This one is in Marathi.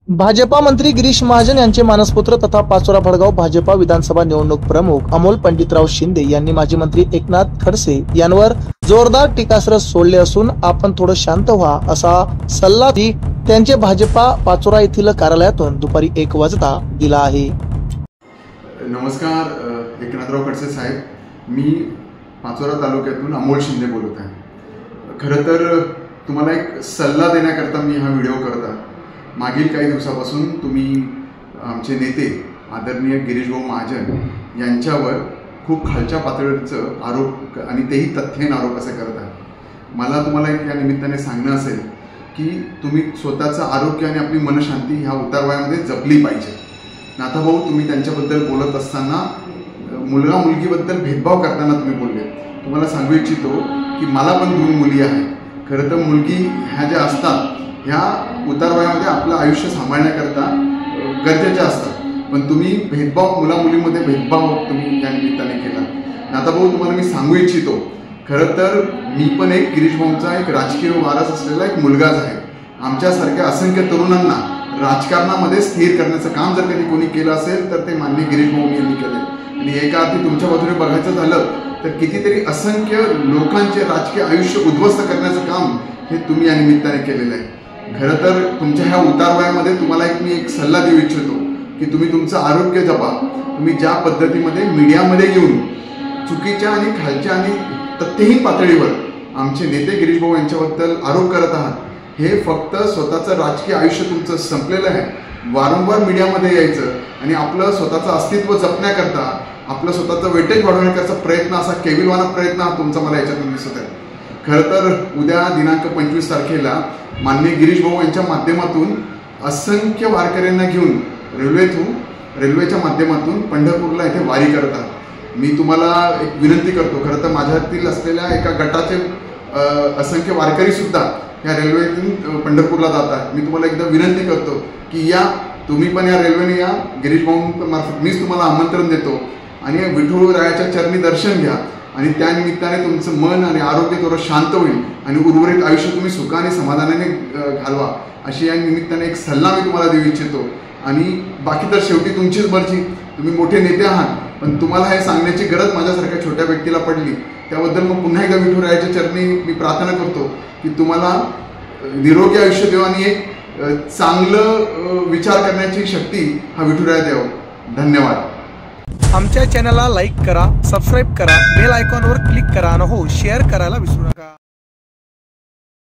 भाजपा मंत्री गिरीश महाजन यांचे मानसपुत्र तथा पाचोरा भडगाव भाजपा विधानसभा निवडणूक प्रमुख अमोल पंडितराव शिंदे यांनी माजी मंत्री एकनाथ खडसे यांवर जोरदार टीकास्त्र सोडले असून आपण थोडं शांत व्हा असा सल्ला त्यांचे भाजपा पाचोरा येथील कार्यालयातून दुपारी 1 वाजता दिला आहे। नमस्कार, एकनाथराव खडसे साहेब, मी पाचोरा तालुक्यातून अमोल शिंदे बोलत आहे। खरं तर तुम्हाला एक सल्ला देण्याकरता मी हा व्हिडिओ करत आहे। मागील काही दिवसापासून तुम्ही आमचे नेते आदरणीय गिरीश भाऊ महाजन यांच्यावर खूप खालच्या पातळीचं आरोप आणि तेही तथ्यहीन आरोप असे करत आहे। मला तुम्हाला एक या निमित्ताने सांगणं असेल की तुम्ही स्वतःचं आरोग्य आणि आपली मनशांती ह्या उतारवयामध्ये जपली पाहिजे। नाथाभाऊ, तुम्ही त्यांच्याबद्दल बोलत असताना मुलगा मुलगीबद्दल भेदभाव करताना तुम्ही बोलले। तुम्हाला सांगू इच्छितो की मला पण 2 मुली आहेत। खरं तर मुलगी ह्या ज्या असतात ह्या उतारवयामध्ये आपलं आयुष्य सांभाळण्याकरता गरजेच्या असतात, पण तुम्ही भेदभाव मुला मुलीमध्ये भेदभाव तुम्ही या निमित्ताने केला। नाथाभाऊ, तुम्हाला मी सांगू इच्छितो, खरं तर मी पण एक गिरीश भाऊंचा एक राजकीय वारस असलेला एक मुलगाच आहे। आमच्यासारख्या असंख्य तरुणांना राजकारणामध्ये स्थिर करण्याचं काम जर कधी कोणी केलं असेल तर ते माननीय गिरीश भाऊ यांनी केले। आणि एका अर्थी तुमच्या बाजूने बघायचं झालं तर कितीतरी असंख्य लोकांचे राजकीय आयुष्य उद्ध्वस्त करण्याचं काम हे तुम्ही या निमित्ताने केलेलं आहे। खरं तर तुमच्या ह्या उतारवयामध्ये तुम्हाला मी एक सल्ला देऊ इच्छितो की तुम्ही तुमचं आरोग्य जपा। तुम्ही ज्या पद्धतीमध्ये मीडियामध्ये येऊन चुकीच्या आणि खालच्या आणि तथ्यहीन पातळीवर आमचे नेते गिरीश भाऊ यांच्याबद्दल आरोप करत आहात, हे फक्त स्वतःचं राजकीय आयुष्य तुमचं संपलेलं आहे। वारंवार मीडियामध्ये यायचं आणि आपलं स्वतःचं अस्तित्व जपण्याकरता आपलं स्वतःचं वेटेज वाढवण्याकरता प्रयत्न, असा केविलवाना प्रयत्न हा तुमचा मला याच्यातून दिसत आहे। खरं तर उद्या दिनांक 25 तारखेला माननीय गिरीश भाऊ यांच्या माध्यमातून असंख्य वारकऱ्यांना घेऊन रेल्वेच्या माध्यमातून पंढरपूरला इथे वारी करत आहात। मी तुम्हाला एक विनंती करतो, खरं तर माझ्यातील असलेल्या एका गटाचे असंख्य वारकरी सुद्धा या रेल्वेतून पंढरपूरला जातात। मी तुम्हाला एकदा विनंती करतो की या तुम्ही पण या रेल्वेने या। गिरीश भाऊ मार्फत मीच तुम्हाला आमंत्रण देतो आणि विठुरायाच्या चरणी दर्शन घ्या आणि त्या निमित्ताने तुमचं मन आणि आरोग्य थोडं शांत होईल आणि उर्वरित आयुष्य तुम्ही सुखाने समाधानाने घालवा, अशी या निमित्ताने एक सल्ला मी तुम्हाला देऊ इच्छितो। आणि बाकी तर शेवटी तुमचीच मर्जी, तुम्ही मोठे नेते आहात, पण तुम्हाला हे सांगण्याची गरज माझ्यासारख्या छोट्या व्यक्तीला पडली, त्याबद्दल मग पुन्हा एकदा विठुरायाच्या चरणी मी प्रार्थना करतो की तुम्हाला निरोगी आयुष्य देव आणि एक चांगलं विचार करण्याची शक्ती हा विठुराया द्यावा। धन्यवाद। आमच्या चॅनलला लाईक करा, सबस्क्राईब करा, बेल आयकॉनवर क्लिक करा आणि हो शेअर करायला विसरू नका।